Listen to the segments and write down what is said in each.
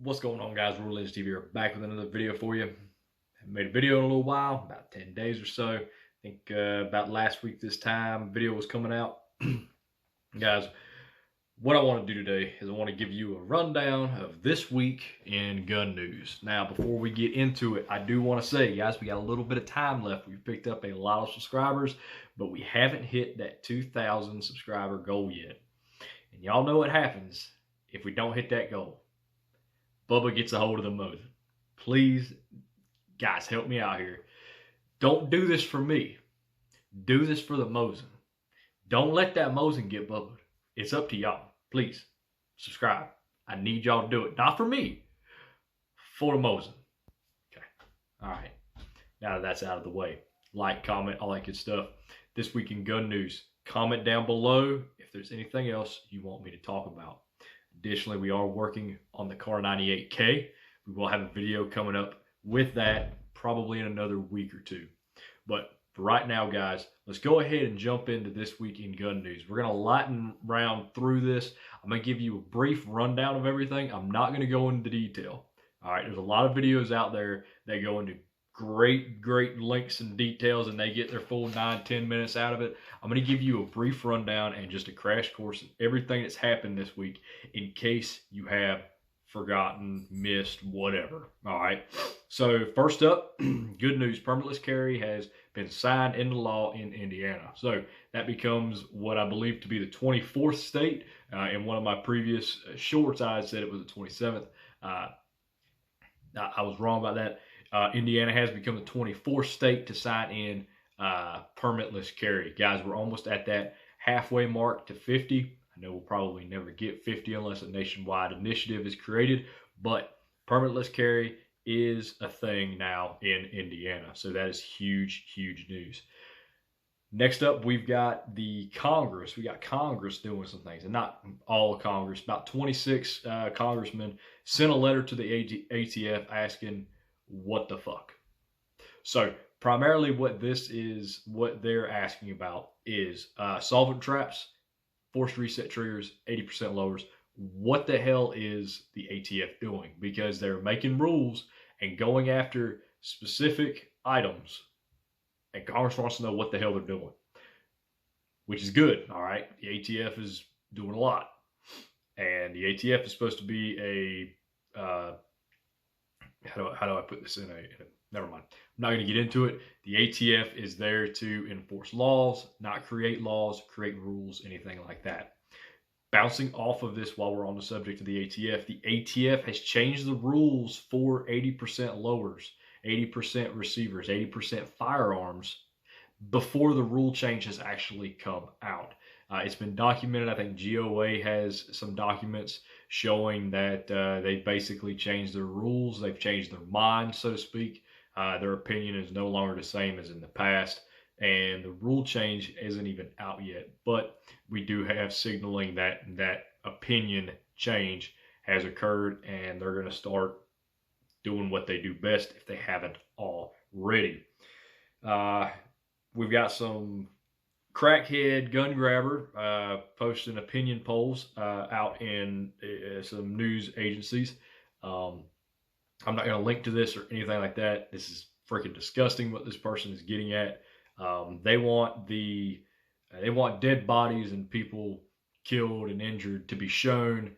What's going on, guys? Rural Legends TV are back with another video for you. Haven't made a video in a little while, about 10 days or so. I think about last week this time, video was coming out. Guys, what I want to do today is I want to give you a rundown of this week in gun news. Now, before we get into it, I do want to say, guys, we got a little bit of time left. We've picked up a lot of subscribers, but we haven't hit that 2,000 subscriber goal yet. And y'all know what happens if we don't hit that goal. Bubba gets a hold of the Mosin. Please, guys, help me out here. Don't do this for me. Do this for the Mosin. Don't let that Mosin get Bubba. It's up to y'all. Please, subscribe. I need y'all to do it. Not for me. For the Mosin. Okay. All right. Now that that's out of the way. Like, comment, all that good stuff. This week in gun news. Comment down below if there's anything else you want me to talk about. Additionally, we are working on the Kar 98K. We will have a video coming up with that probably in another week or two. But for right now, guys, let's go ahead and jump into this week in gun news. We're going to lighten round through this. I'm going to give you a brief rundown of everything. I'm not going to go into detail. All right, there's a lot of videos out there that go into great links and details, and they get their full 9-10 minutes out of it. I'm going to give you a brief rundown and just a crash course of everything that's happened this week in case you have forgotten, missed, whatever. All right, so first up, good news. Permitless carry has been signed into law in Indiana. So that becomes what I believe to be the 24th state. In one of my previous shorts, I said it was the 27th. I was wrong about that. Indiana has become the 24th state to sign in permitless carry. Guys, we're almost at that halfway mark to 50. I know we'll probably never get 50 unless a nationwide initiative is created, but permitless carry is a thing now in Indiana. So that is huge news. Next up, we've got the Congress. We got Congress doing some things, and not all of Congress. About 26 congressmen sent a letter to the ATF asking, what the fuck? So primarily what they're asking about is solvent traps, forced reset triggers, 80% lowers. What the hell is the ATF doing? Because they're making rules and going after specific items, and Congress wants to know what the hell they're doing, which is good. All right, the ATF is doing a lot, and the ATF is supposed to be a how do I put this in a never mind. I'm not going to get into it. The ATF is there to enforce laws, not create laws, create rules, anything like that. Bouncing off of this while we're on the subject of the ATF has changed the rules for 80% lowers, 80% receivers, 80% firearms before the rule change has actually come out. It's been documented. I think GOA has some documents showing that they basically changed their rules. They've changed their mind, so to speak. Their opinion is no longer the same as in the past, and the rule change isn't even out yet. But we do have signaling that that opinion change has occurred, and they're going to start doing what they do best if they haven't already. We've got some crackhead gun grabber posting opinion polls out in some news agencies. I'm not going to link to this or anything like that. This is freaking disgusting what this person is getting at. They want dead bodies and people killed and injured to be shown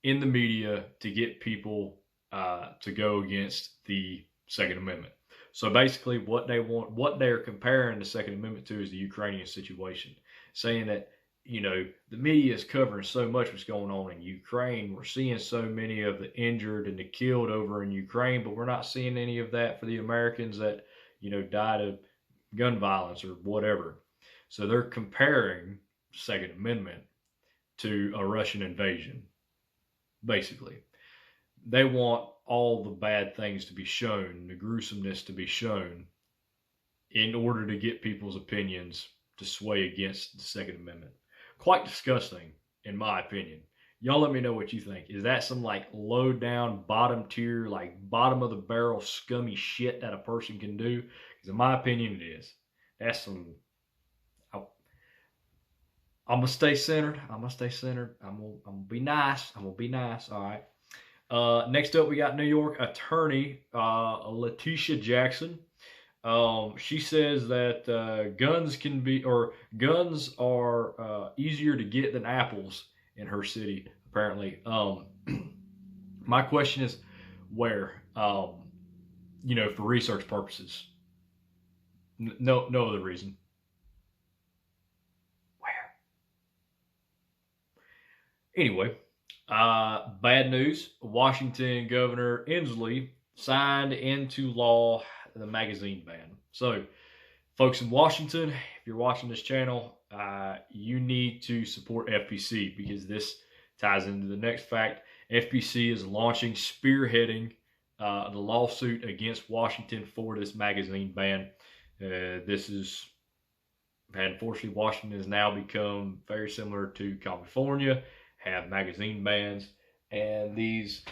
in the media to get people to go against the Second Amendment. So basically what they're comparing the Second Amendment to is the Ukrainian situation, saying that, you know, the media is covering so much what's going on in Ukraine. We're seeing so many of the injured and the killed over in Ukraine, but we're not seeing any of that for the Americans that, you know, died of gun violence or whatever. So they're comparing the Second Amendment to a Russian invasion, basically. They want all the bad things to be shown, the gruesomeness to be shown, in order to get people's opinions to sway against the Second Amendment. Quite disgusting, in my opinion. Y'all let me know what you think. Is that some like low down, bottom tier, like bottom of the barrel, scummy shit that a person can do? Because in my opinion, it is. That's some. I'm gonna stay centered. I'm gonna be nice. All right. Next up, we got New York attorney Letitia Jackson. She says that guns are easier to get than apples in her city. Apparently, my question is, where? For research purposes. No, no other reason. Where? Anyway, bad news. Washington Governor Inslee signed into law the magazine ban. So, folks in Washington, if you're watching this channel, you need to support FPC because this ties into the next fact. FPC is spearheading the lawsuit against Washington for this magazine ban. Unfortunately, Washington has now become very similar to California, have magazine bans, and these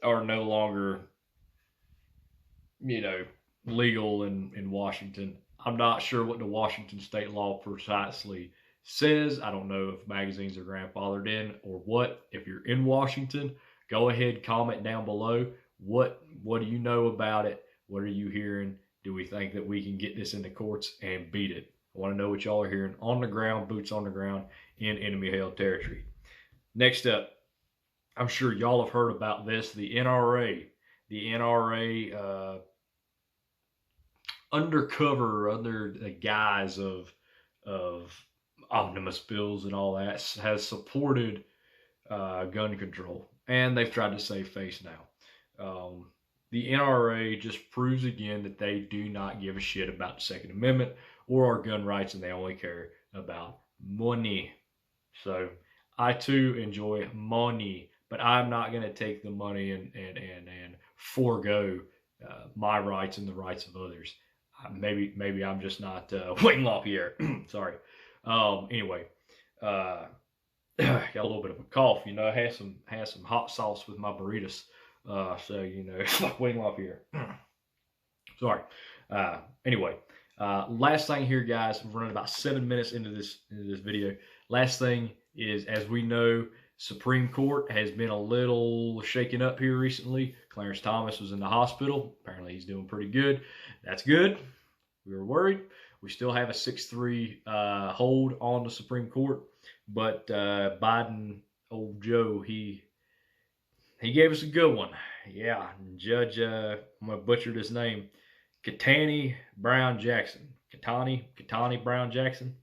are no longer, legal in Washington. I'm not sure what the Washington state law precisely says. I don't know if magazines are grandfathered in or what. If you're in Washington, go ahead, comment down below. What do you know about it? What are you hearing? Do we think that we can get this in the courts and beat it? I want to know what y'all are hearing on the ground, boots on the ground in enemy-held territory. Next up, I'm sure y'all have heard about this. The NRA undercover, under the guise of omnibus bills and all that, has supported gun control, and they've tried to save face now. The NRA just proves again that they do not give a shit about the Second Amendment or our gun rights, and they only care about money. So I too enjoy money, but I'm not going to take the money and forego my rights and the rights of others. Maybe I'm just not Wayne LaPierre. Sorry. Anyway, got a little bit of a cough. I had some hot sauce with my burritos. So it's like Wayne LaPierre. Sorry. Anyway, last thing here, guys. We're running about 7 minutes into this video. Last thing is, as we know, Supreme Court has been a little shaken up here recently. Clarence Thomas was in the hospital. Apparently, he's doing pretty good. That's good. We were worried. We still have a 6-3 hold on the Supreme Court, but Biden, old Joe, he gave us a good one. Yeah, Judge, I'm going to butcher this name, Ketanji Brown Jackson. Ketanji Brown Jackson.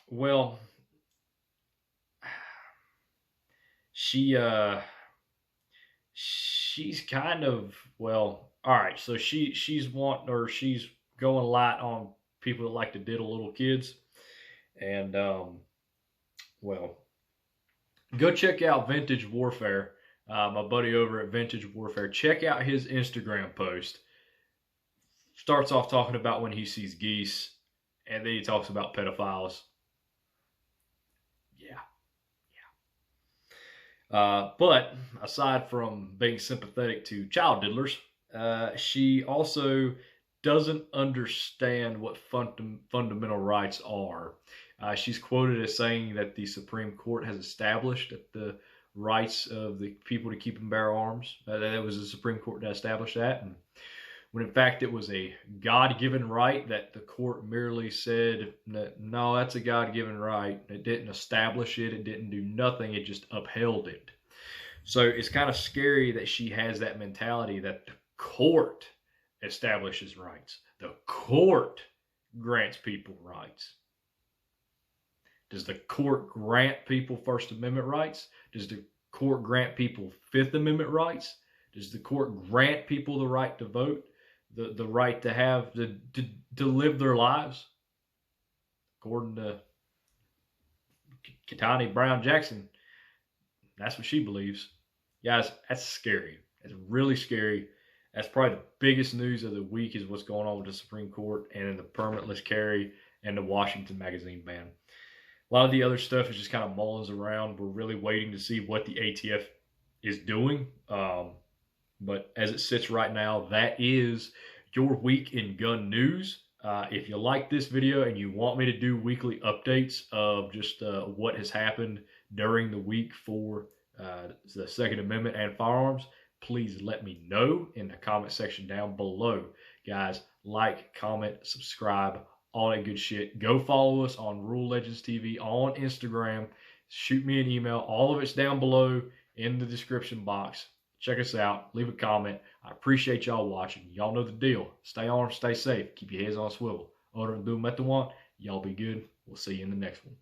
Well, she's kind of, well, all right. So she's going light on people that like to diddle little kids, and well, go check out Vintage Warfare. My buddy over at Vintage Warfare. Check out his Instagram post. Starts off talking about when he sees geese, and then he talks about pedophiles. But aside from being sympathetic to child diddlers, she also doesn't understand what fundamental rights are. She's quoted as saying that the Supreme Court has established that the rights of the people to keep and bear arms, that it was the Supreme Court that established that, and when in fact it was a God-given right, that the court merely said that, no, that's a God-given right. It didn't establish it. It didn't do nothing. It just upheld it. So it's kind of scary that she has that mentality that the court establishes rights. The court grants people rights. Does the court grant people First Amendment rights? Does the court grant people Fifth Amendment rights? Does the court grant people the right to vote? The right to have to live their lives? According to Ketanji Brown Jackson, that's what she believes. Guys, that's scary. It's really scary. That's probably the biggest news of the week, is what's going on with the Supreme Court and in the permitless carry and the Washington magazine ban. A lot of the other stuff is just kind of mullins around. We're really waiting to see what the ATF is doing. But as it sits right now, that is your week in gun news. If you like this video and you want me to do weekly updates of just what has happened during the week for the Second Amendment and firearms, please let me know in the comment section down below. Guys, like, comment, subscribe, all that good shit. Go follow us on Rule Legends TV on Instagram. Shoot me an email. All of it's down below in the description box. Check us out. Leave a comment. I appreciate y'all watching. Y'all know the deal. Stay armed, stay safe. Keep your heads on a swivel. Other than doing what they want, y'all be good. We'll see you in the next one.